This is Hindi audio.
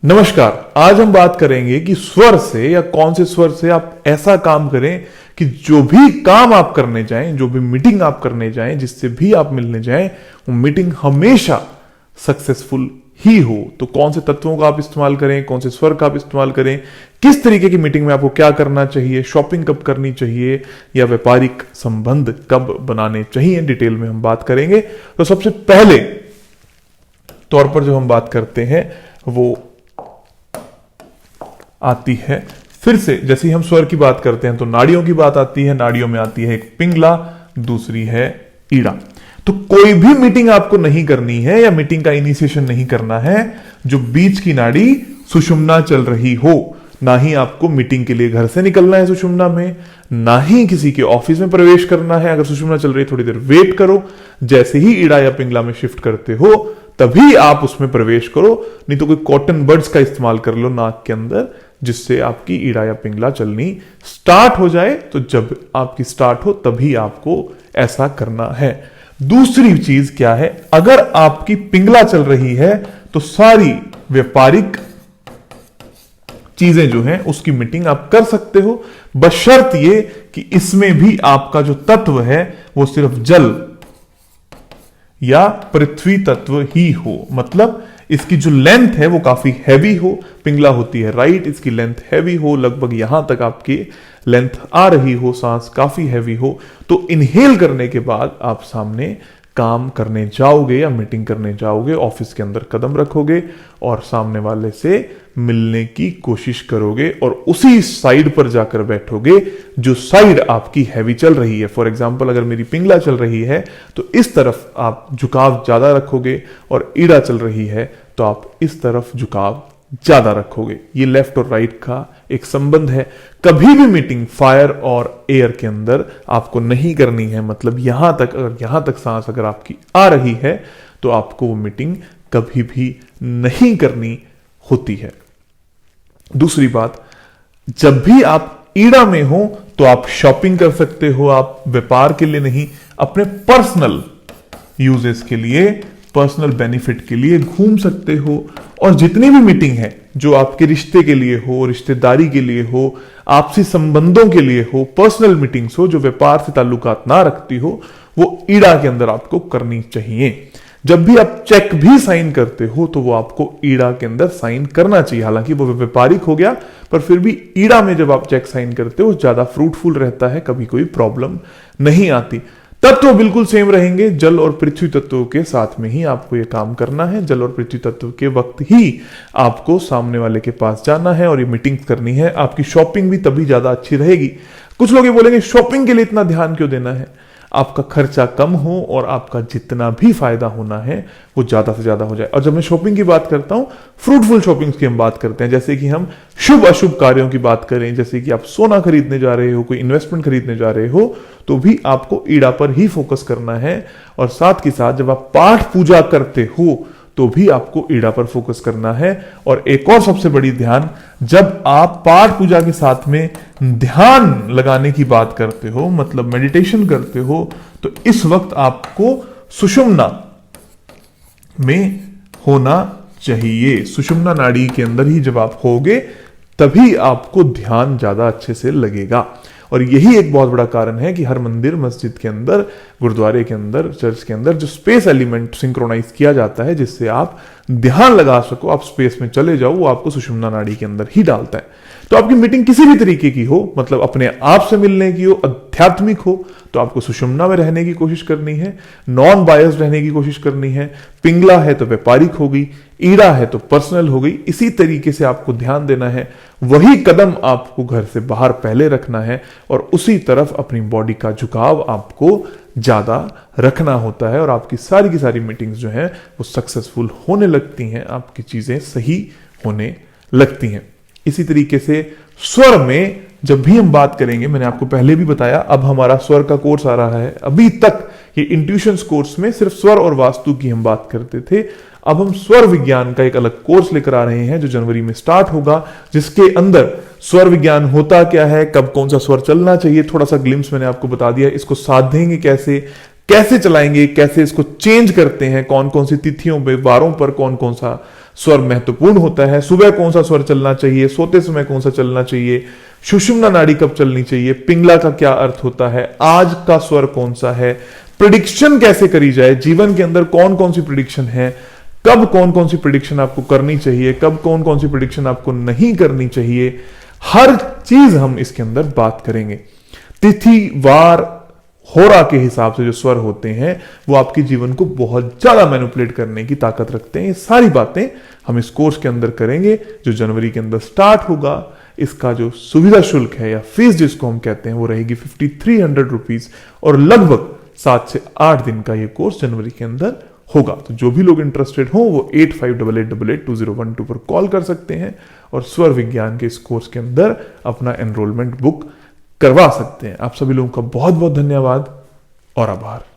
नमस्कार। आज हम बात करेंगे कि स्वर से या कौन से स्वर से आप ऐसा काम करें कि जो भी काम आप करने जाएं, जो भी मीटिंग आप करने जाएं, जिससे भी आप मिलने जाएं, वो मीटिंग हमेशा सक्सेसफुल ही हो। तो कौन से तत्वों का आप इस्तेमाल करें, कौन से स्वर का आप इस्तेमाल करें, किस तरीके की मीटिंग में आपको क्या करना चाहिए, शॉपिंग कब करनी चाहिए या व्यापारिक संबंध कब बनाने चाहिए, डिटेल में हम बात करेंगे। तो सबसे पहले तौर पर जो हम बात करते हैं वो आती है, फिर से जैसे ही हम स्वर की बात करते हैं तो नाड़ियों की बात आती है। नाड़ियों में आती है एक पिंगला, दूसरी है ईड़ा। तो कोई भी मीटिंग आपको नहीं करनी है या मीटिंग का इनिशिएशन नहीं करना है जो बीच की नाड़ी सुषुम्ना चल रही हो। ना ही आपको मीटिंग के लिए घर से निकलना है सुषुम्ना में, ना ही किसी के ऑफिस में प्रवेश करना है। अगर सुषुम्ना चल रही है थोड़ी देर वेट करो, जैसे ही ईड़ा या पिंगला में शिफ्ट करते हो तभी आप उसमें प्रवेश करो। नहीं तो कोई कॉटन बड्स का इस्तेमाल कर लो नाक के अंदर, जिससे आपकी ईड़ा या पिंगला चलनी स्टार्ट हो जाए। तो जब आपकी स्टार्ट हो तभी आपको ऐसा करना है। दूसरी चीज क्या है, अगर आपकी पिंगला चल रही है तो सारी व्यापारिक चीजें जो हैं उसकी मीटिंग आप कर सकते हो, बशर्त ये कि इसमें भी आपका जो तत्व है वो सिर्फ जल या पृथ्वी तत्व ही हो। मतलब इसकी जो लेंथ है वो काफी हैवी हो। पिंगला होती है राइट, इसकी लेंथ हैवी हो, लगभग यहां तक आपकी लेंथ आ रही हो, सांस काफी हैवी हो। तो इनहेल करने के बाद आप सामने काम करने जाओगे या मीटिंग करने जाओगे, ऑफिस के अंदर कदम रखोगे और सामने वाले से मिलने की कोशिश करोगे और उसी साइड पर जाकर बैठोगे जो साइड आपकी हैवी चल रही है। फॉर एग्जांपल, अगर मेरी पिंगला चल रही है तो इस तरफ आप झुकाव ज्यादा रखोगे और ईड़ा चल रही है तो आप इस तरफ झुकाव ज्यादा रखोगे। ये लेफ्ट और राइट का एक संबंध है। कभी भी मीटिंग फायर और एयर के अंदर आपको नहीं करनी है। मतलब यहां तक, अगर यहां तक सांस अगर आपकी आ रही है तो आपको वो मीटिंग कभी भी नहीं करनी होती है। दूसरी बात, जब भी आप ईड़ा में हो तो आप शॉपिंग कर सकते हो। आप व्यापार के लिए नहीं, अपने पर्सनल यूजेस के लिए, पर्सनल बेनिफिट के लिए घूम सकते हो। और जितनी भी मीटिंग है जो आपके रिश्ते के लिए हो, रिश्तेदारी के लिए हो, आपसी संबंधों के लिए हो, पर्सनल मीटिंग्स हो जो व्यापार से ताल्लुकात ना रखती हो, वो ईड़ा के अंदर आपको करनी चाहिए। जब भी आप चेक भी साइन करते हो तो वो आपको ईड़ा के अंदर साइन करना चाहिए। हालांकि वो व्यापारिक हो गया, पर फिर भी ईड़ा में जब आप चेक साइन करते हो ज्यादा फ्रूटफुल रहता है, कभी कोई प्रॉब्लम नहीं आती। तत्व बिल्कुल सेम रहेंगे, जल और पृथ्वी तत्वों के साथ में ही आपको यह काम करना है। जल और पृथ्वी तत्व के वक्त ही आपको सामने वाले के पास जाना है और ये मीटिंग करनी है। आपकी शॉपिंग भी तभी ज्यादा अच्छी रहेगी। कुछ लोग ये बोलेंगे शॉपिंग के लिए इतना ध्यान क्यों देना है। आपका खर्चा कम हो और आपका जितना भी फायदा होना है वो ज्यादा से ज्यादा हो जाए। और जब मैं शॉपिंग की बात करता हूं, फ्रूटफुल शॉपिंग की हम बात करते हैं। जैसे कि हम शुभ अशुभ कार्यों की बात करें, जैसे कि आप सोना खरीदने जा रहे हो, कोई इन्वेस्टमेंट खरीदने जा रहे हो, तो भी आपको ईड़ा पर ही फोकस करना है। और साथ के साथ जब आप पाठ पूजा करते हो तो भी आपको ईड़ा पर फोकस करना है। और एक और सबसे बड़ी ध्यान, जब आप पाठ पूजा के साथ में ध्यान लगाने की बात करते हो, मतलब मेडिटेशन करते हो, तो इस वक्त आपको सुषुम्ना में होना चाहिए। सुषुम्ना नाड़ी के अंदर ही जब आप होगे तभी आपको ध्यान ज्यादा अच्छे से लगेगा। और यही एक बहुत बड़ा कारण है कि हर मंदिर, मस्जिद के अंदर, गुरुद्वारे के अंदर, चर्च के अंदर जो स्पेस एलिमेंट सिंक्रोनाइज किया जाता है जिससे आप ध्यान लगा सको, आप स्पेस में चले जाओ, वो आपको सुषुम्ना नाड़ी के अंदर ही डालता है। तो आपकी मीटिंग किसी भी तरीके की हो, मतलब अपने आप से मिलने की हो, आध्यात्मिक हो, तो आपको सुषुम्ना में रहने की कोशिश करनी है, नॉन बायस्ड रहने की कोशिश करनी है। पिंगला है तो व्यापारिक हो गई, ईड़ा है तो पर्सनल हो गई। इसी तरीके से आपको ध्यान देना है। वही कदम आपको घर से बाहर पहले रखना है और उसी तरफ अपनी बॉडी का झुकाव आपको ज्यादा रखना होता है। और आपकी सारी की सारी मीटिंग्स जो हैं वो सक्सेसफुल होने लगती हैं, आपकी चीजें सही होने लगती हैं। इसी तरीके से स्वर में जब भी हम बात करेंगे, मैंने आपको पहले भी बताया, अब हमारा स्वर का कोर्स आ रहा है। अभी तक ये इंट्यूशंस कोर्स में सिर्फ स्वर और वास्तु की हम बात करते थे। अब हम स्वर विज्ञान का एक अलग कोर्स लेकर आ रहे हैं जो जनवरी में स्टार्ट होगा, जिसके अंदर स्वर विज्ञान होता क्या है, कब कौन सा स्वर चलना चाहिए, थोड़ा सा ग्लिम्स मैंने आपको बता दिया। इसको साधेंगे कैसे, कैसे चलाएंगे, कैसे इसको चेंज करते हैं, कौन कौन सी तिथियों पे, वारों पर कौन कौन सा स्वर महत्वपूर्ण होता है, सुबह कौन सा स्वर चलना चाहिए, सोते समय कौन सा चलना चाहिए, सुषुम्ना नाड़ी कब चलनी चाहिए, पिंगला का क्या अर्थ होता है, आज का स्वर कौन सा है, प्रिडिक्शन कैसे करी जाए, जीवन के अंदर कौन कौन सी प्रिडिक्शन है, कब कौन कौन सी प्रिडिक्शन आपको करनी चाहिए, कब कौन कौन सी प्रिडिक्शन आपको नहीं करनी चाहिए, हर चीज हम इसके अंदर बात करेंगे। तिथि, वार, होरा के हिसाब से जो स्वर होते हैं वो आपके जीवन को बहुत ज्यादा मैनिपुलेट करने की ताकत रखते हैं। ये सारी बातें हम इस कोर्स के अंदर करेंगे जो जनवरी के अंदर स्टार्ट होगा। इसका जो सुविधा शुल्क है या फीस जिसको हम कहते हैं वो रहेगी 5300 रुपीज और लगभग 7 से 8 दिन का ये कोर्स जनवरी के अंदर होगा। तो जो भी लोग इंटरेस्टेड हो वो 8588882012 पर कॉल कर सकते हैं और स्वर विज्ञान के इस कोर्स के अंदर अपना एनरोलमेंट बुक करवा सकते हैं। आप सभी लोगों का बहुत बहुत धन्यवाद और आभार।